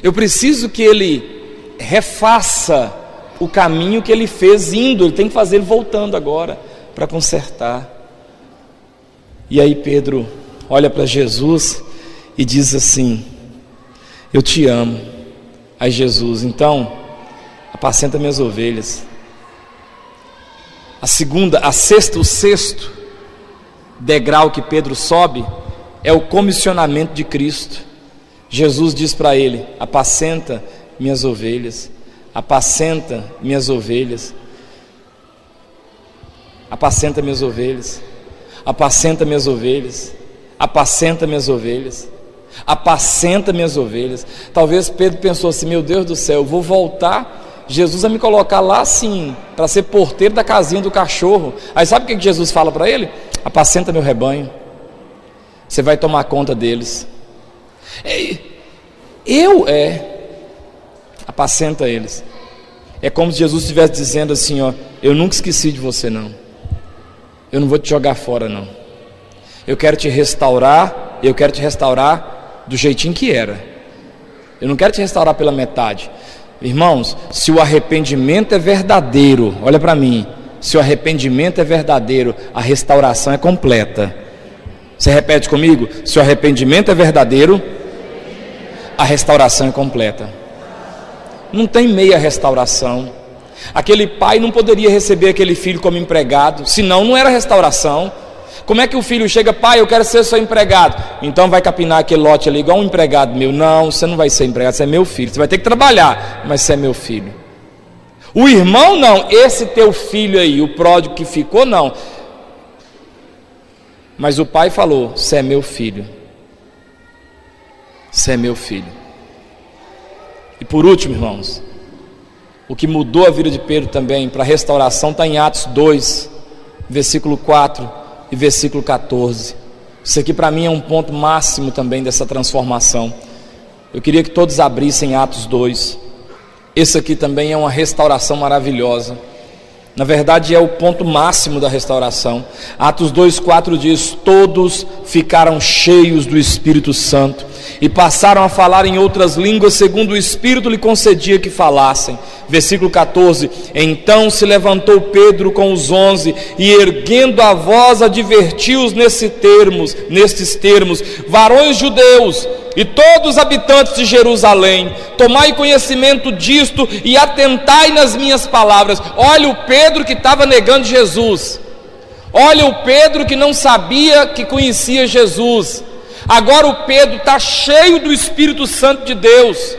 Eu preciso que ele refaça o caminho que ele fez indo. Ele tem que fazer ele voltando agora para consertar. E aí Pedro olha para Jesus e diz assim, eu te amo. Aí Jesus, então apacenta minhas ovelhas. O sexto degrau que Pedro sobe é o comissionamento de Cristo. Jesus diz para ele, apacenta minhas ovelhas, apacenta minhas ovelhas, apacenta minhas ovelhas, apacenta minhas ovelhas, apacenta minhas ovelhas, apacenta minhas ovelhas. Talvez Pedro pensou assim, meu Deus do céu, eu vou voltar, Jesus vai me colocar lá assim, para ser porteiro da casinha do cachorro. Aí sabe o que Jesus fala para ele? Apacenta meu rebanho. Você vai tomar conta deles. Apacenta eles. É como se Jesus estivesse dizendo assim, ó, eu nunca esqueci de você não. Eu não vou te jogar fora não. Eu quero te restaurar. Eu quero te restaurar do jeitinho que era. Eu não quero te restaurar pela metade. Irmãos, se o arrependimento é verdadeiro, olha para mim, se o arrependimento é verdadeiro, a restauração é completa. Você repete comigo? Se o arrependimento é verdadeiro, a restauração é completa. Não tem meia restauração. Aquele pai não poderia receber aquele filho como empregado, senão não era restauração. Como é que o filho chega, pai, eu quero ser seu empregado. Então vai capinar aquele lote ali igual um empregado meu. Não, você não vai ser empregado, você é meu filho. Você vai ter que trabalhar, mas você é meu filho. O irmão não, esse teu filho aí, o pródigo que ficou, não. Mas o pai falou, você é meu filho. Você é meu filho. E por último, irmãos, o que mudou a vida de Pedro também para a restauração está em Atos 2, versículo 4 e versículo 14. Isso aqui para mim é um ponto máximo também dessa transformação. Eu queria que todos abrissem Atos 2. Esse aqui também é uma restauração maravilhosa. Na verdade é o ponto máximo da restauração. Atos 2,4 diz, todos ficaram cheios do Espírito Santo e passaram a falar em outras línguas segundo o Espírito lhe concedia que falassem. Versículo 14, então se levantou Pedro com os 11 e erguendo a voz advertiu-os nestes termos, varões judeus e todos os habitantes de Jerusalém, tomai conhecimento disto e atentai nas minhas palavras. Olha o Pedro que estava negando Jesus, Olha o Pedro que não sabia que conhecia Jesus. Agora o Pedro está cheio do Espírito Santo de Deus.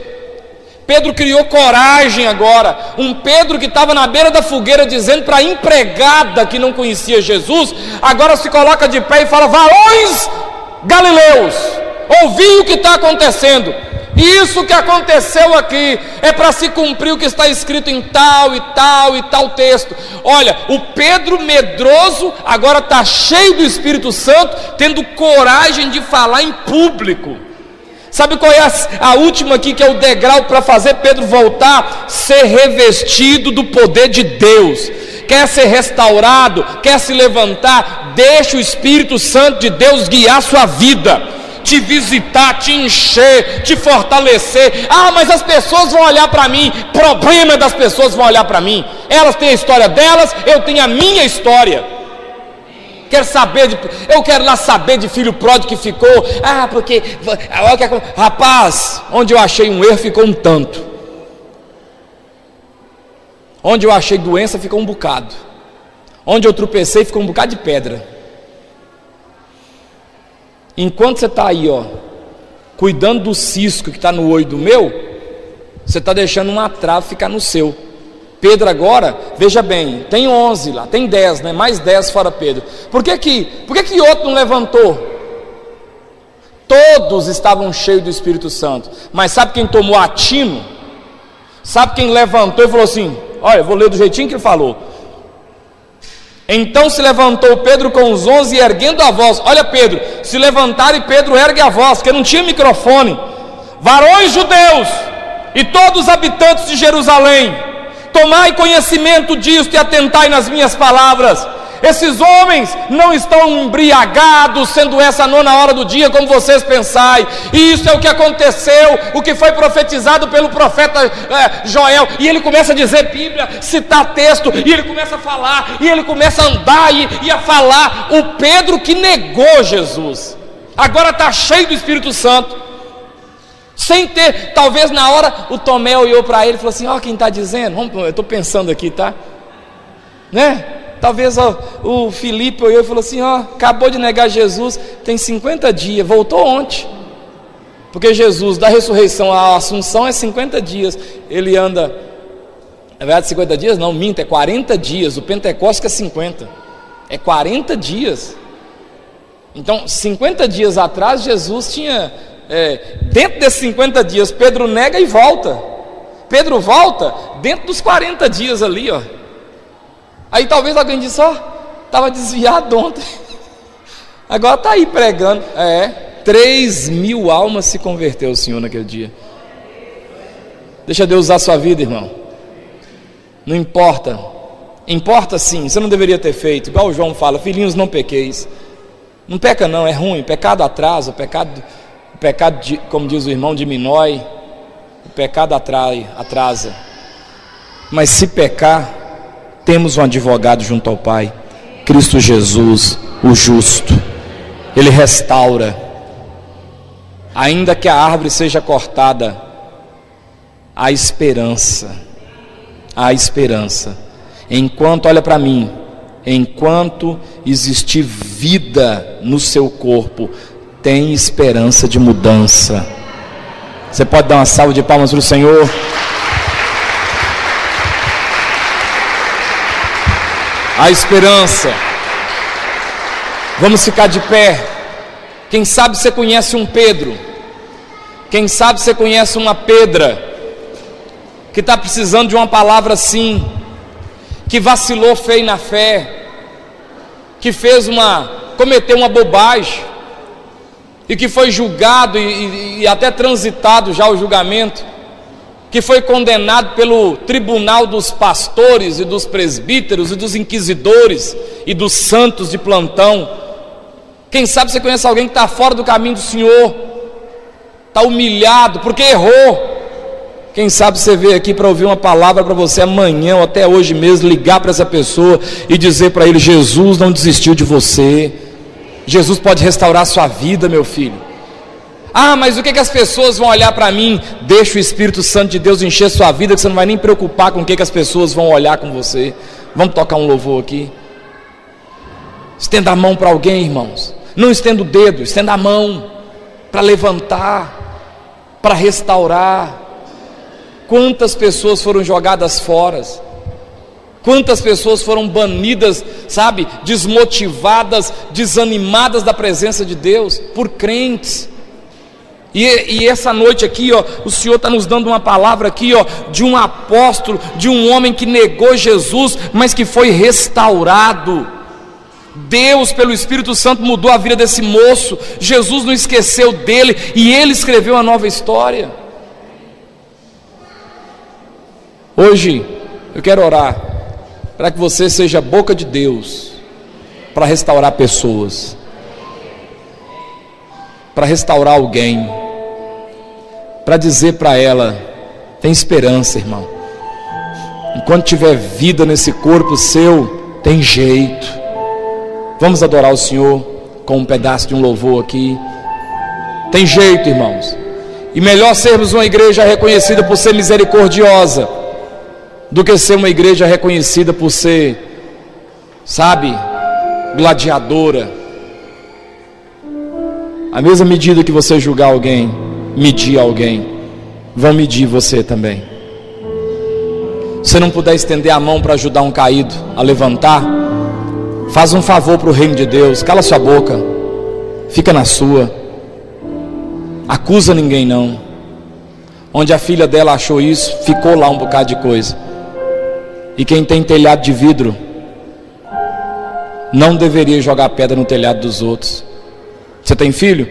Pedro criou coragem agora. Um Pedro que estava na beira da fogueira dizendo para a empregada que não conhecia Jesus, agora se coloca de pé e fala: varões galileus, ouvi o que está acontecendo. Isso que aconteceu aqui é para se cumprir o que está escrito em tal e tal e tal texto. Olha, o Pedro medroso agora está cheio do Espírito Santo, tendo coragem de falar em público. Sabe qual é a última aqui, que é o degrau para fazer Pedro voltar? Ser revestido do poder de Deus. Quer ser restaurado, quer se levantar, deixa o Espírito Santo de Deus guiar sua vida, te visitar, te encher, te fortalecer. Ah, mas as pessoas vão olhar para mim. Problema das pessoas vão olhar para mim. Elas têm a história delas, eu tenho a minha história. Eu quero lá saber de filho pródigo que ficou. Ah, porque rapaz, onde eu achei um erro ficou um tanto. Onde eu achei doença ficou um bocado. Onde eu tropecei ficou um bocado de pedra. Enquanto você está aí, cuidando do cisco que está no olho do meu, você está deixando uma trave ficar no seu. Pedro agora, veja bem, tem 11 lá, tem 10, né? Mais 10 fora Pedro. Por que outro não levantou? Todos estavam cheios do Espírito Santo. Mas sabe quem tomou atino? Sabe quem levantou e falou assim: olha, vou ler do jeitinho que ele falou. Então se levantou Pedro com os 11 e erguendo a voz. Olha Pedro, se levantaram e Pedro ergue a voz, porque não tinha microfone. Varões judeus e todos os habitantes de Jerusalém, tomai conhecimento disto e atentai nas minhas palavras. Esses homens não estão embriagados, sendo essa a 9ª hora do dia, como vocês pensai. E isso é o que aconteceu, o que foi profetizado pelo profeta Joel. E ele começa a dizer Bíblia, citar texto, e ele começa a falar, e ele começa a andar e a falar. O Pedro que negou Jesus, agora está cheio do Espírito Santo. Sem ter, talvez na hora o Tomé olhou para ele e falou assim: ó, quem está dizendo? Eu estou pensando aqui, tá? Né? Talvez o Filipe olhou e falou assim: ó, acabou de negar Jesus, tem 50 dias, voltou ontem. Porque Jesus, da ressurreição à assunção é 50 dias. Ele anda, na verdade 50 dias não, minta, é 40 dias. O Pentecostes é 50, é 40 dias. Então 50 dias atrás Jesus tinha, dentro desses 50 dias, Pedro nega e volta. Pedro volta dentro dos 40 dias ali, ó. Aí talvez alguém disse: ó, estava desviado ontem, agora está aí pregando. 3.000 almas se converteu o Senhor naquele dia. Deixa Deus usar a sua vida, irmão. Não importa. Importa sim, você não deveria ter feito. Igual o João fala: filhinhos, não pequeis. Não peca não, é ruim. Pecado atrasa, pecado como diz o irmão, diminui. O pecado atrasa. Mas se pecar, temos um advogado junto ao Pai, Cristo Jesus, o justo. Ele restaura. Ainda que a árvore seja cortada, há esperança. Há esperança. Enquanto, olha para mim, enquanto existir vida no seu corpo, tem esperança de mudança. Você pode dar uma salva de palmas para o Senhor? A esperança. Vamos ficar de pé. Quem sabe você conhece um Pedro, quem sabe você conhece uma Pedra, que está precisando de uma palavra assim, que vacilou feio na fé, que cometeu uma bobagem, e que foi julgado e até transitado já o julgamento, que foi condenado pelo tribunal dos pastores e dos presbíteros e dos inquisidores e dos santos de plantão. Quem sabe você conhece alguém que está fora do caminho do Senhor, está humilhado porque errou. Quem sabe você veio aqui para ouvir uma palavra para você amanhã ou até hoje mesmo, ligar para essa pessoa e dizer para ele: Jesus não desistiu de você, Jesus pode restaurar a sua vida, meu filho. Ah, mas o que as pessoas vão olhar para mim? Deixa o Espírito Santo de Deus encher sua vida, que você não vai nem preocupar com o que as pessoas vão olhar com você. Vamos tocar um louvor aqui. Estenda a mão para alguém, irmãos. Não estenda o dedo, estenda a mão para levantar, para restaurar. Quantas pessoas foram jogadas fora? Quantas pessoas foram banidas, sabe, desmotivadas, desanimadas da presença de Deus, por crentes. E essa noite aqui, ó, o Senhor está nos dando uma palavra aqui, ó, de um apóstolo, de um homem que negou Jesus, mas que foi restaurado. Deus, pelo Espírito Santo, mudou a vida desse moço. Jesus não esqueceu dele, e ele escreveu uma nova história. Hoje, eu quero orar para que você seja a boca de Deus para restaurar pessoas, para restaurar alguém, para dizer para ela: tem esperança, irmão. Enquanto tiver vida nesse corpo seu, tem jeito. Vamos adorar o Senhor com um pedaço de um louvor aqui. Tem jeito, irmãos. E melhor sermos uma igreja reconhecida por ser misericordiosa do que ser uma igreja reconhecida por ser, sabe, gladiadora. A mesma medida que você julgar alguém, medir alguém, vão medir você também. Se você não puder estender a mão para ajudar um caído a levantar, faz um favor para o reino de Deus, cala sua boca, fica na sua, acusa ninguém não. Onde a filha dela achou isso, ficou lá um bocado de coisa. E quem tem telhado de vidro não deveria jogar pedra no telhado dos outros. Você tem filho?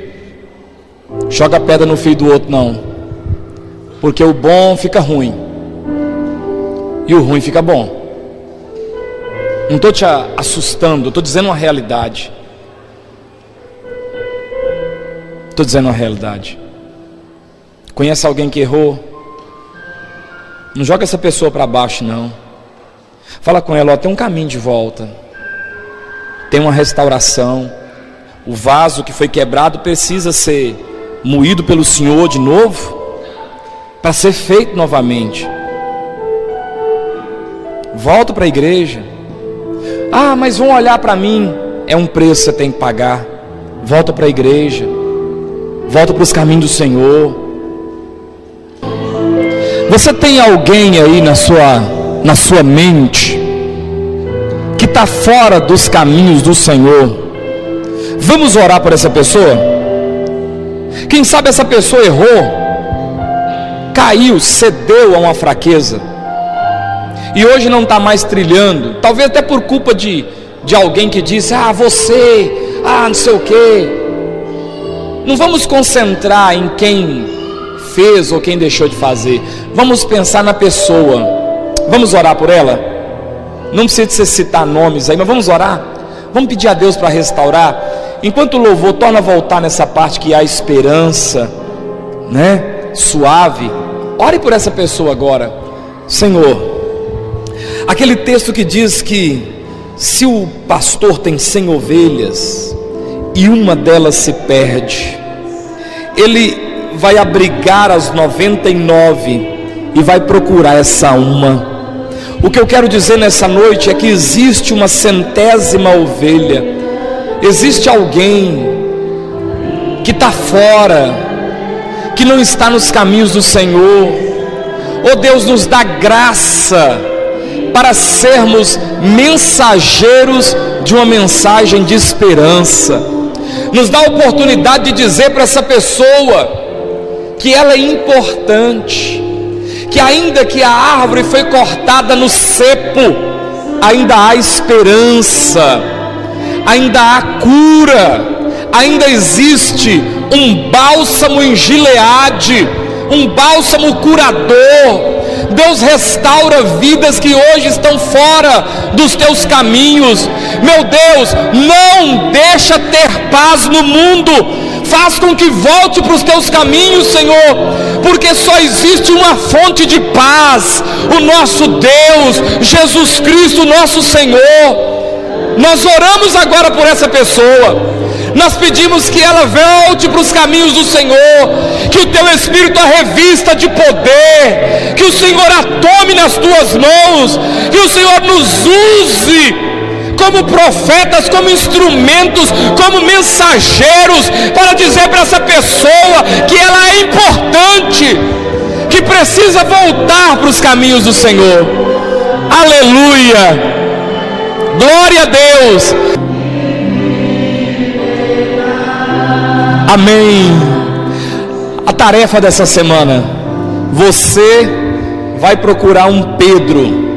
Joga pedra no filho do outro não, porque o bom fica ruim e o ruim fica bom. Não estou te assustando, estou dizendo uma realidade. Estou dizendo uma realidade. Conhece alguém que errou? Não joga essa pessoa para baixo não. Fala com ela: ó, tem um caminho de volta, tem uma restauração. O vaso que foi quebrado precisa ser moído pelo Senhor de novo, para ser feito novamente. Volta para a igreja. Ah, mas vão olhar para mim. É um preço que você tem que pagar. Volta para a igreja, volta para os caminhos do Senhor. Você tem alguém aí na sua mente que está fora dos caminhos do Senhor? Vamos orar por essa pessoa? Quem sabe essa pessoa errou, caiu, cedeu a uma fraqueza, e hoje não está mais trilhando, talvez até por culpa de alguém que disse: ah, você, não sei o que. Não vamos concentrar em quem fez ou quem deixou de fazer, vamos pensar na pessoa. Vamos orar por ela? Não precisa de você citar nomes aí, mas vamos orar. Vamos pedir a Deus para restaurar. Enquanto o louvor torna a voltar nessa parte que há esperança, né, suave, ore por essa pessoa agora. Senhor, aquele texto que diz que se o pastor tem 100 ovelhas e uma delas se perde, ele vai abrigar as 99 e vai procurar essa uma. O que eu quero dizer nessa noite é que existe uma 100ª ovelha. Existe alguém que está fora, que não está nos caminhos do Senhor. Oh Deus, nos dá graça para sermos mensageiros de uma mensagem de esperança. Nos dá a oportunidade de dizer para essa pessoa que ela é importante, que ainda que a árvore foi cortada no cepo, ainda há esperança, ainda há cura, ainda existe um bálsamo em Gileade, um bálsamo curador. Deus restaura vidas que hoje estão fora dos teus caminhos. Meu Deus, não deixa ter paz no mundo, faz com que volte para os teus caminhos, Senhor, porque só existe uma fonte de paz, o nosso Deus, Jesus Cristo, nosso Senhor. Nós oramos agora por essa pessoa, nós pedimos que ela volte para os caminhos do Senhor, que o teu Espírito a revista de poder, que o Senhor a tome nas tuas mãos, que o Senhor nos use como profetas, como instrumentos, como mensageiros, para dizer para essa pessoa que ela é importante, que precisa voltar para os caminhos do Senhor. Aleluia! Glória a Deus! Amém! A tarefa dessa semana: você vai procurar um Pedro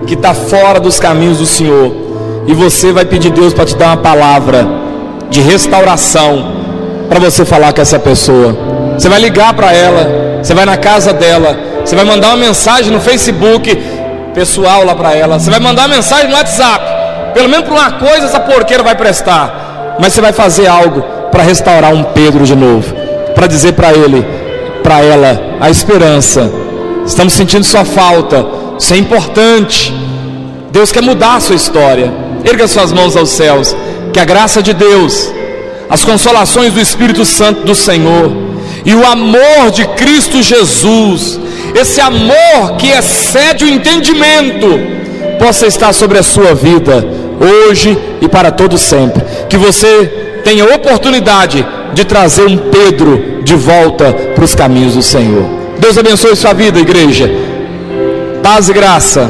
que está fora dos caminhos do Senhor, e você vai pedir a Deus para te dar uma palavra de restauração, para você falar com essa pessoa. Você vai ligar para ela, você vai na casa dela, você vai mandar uma mensagem no Facebook pessoal lá para ela, você vai mandar uma mensagem no WhatsApp, pelo menos por uma coisa essa porqueira vai prestar, mas você vai fazer algo para restaurar um Pedro de novo, para dizer para ele, para ela, a esperança. Estamos sentindo sua falta, isso é importante. Deus quer mudar a sua história. Erga suas mãos aos céus, que a graça de Deus, as consolações do Espírito Santo do Senhor e o amor de Cristo Jesus, esse amor que excede o entendimento, possa estar sobre a sua vida hoje e para todo sempre. Que você tenha oportunidade de trazer um Pedro de volta para os caminhos do Senhor. Deus abençoe sua vida, igreja. Paz e graça.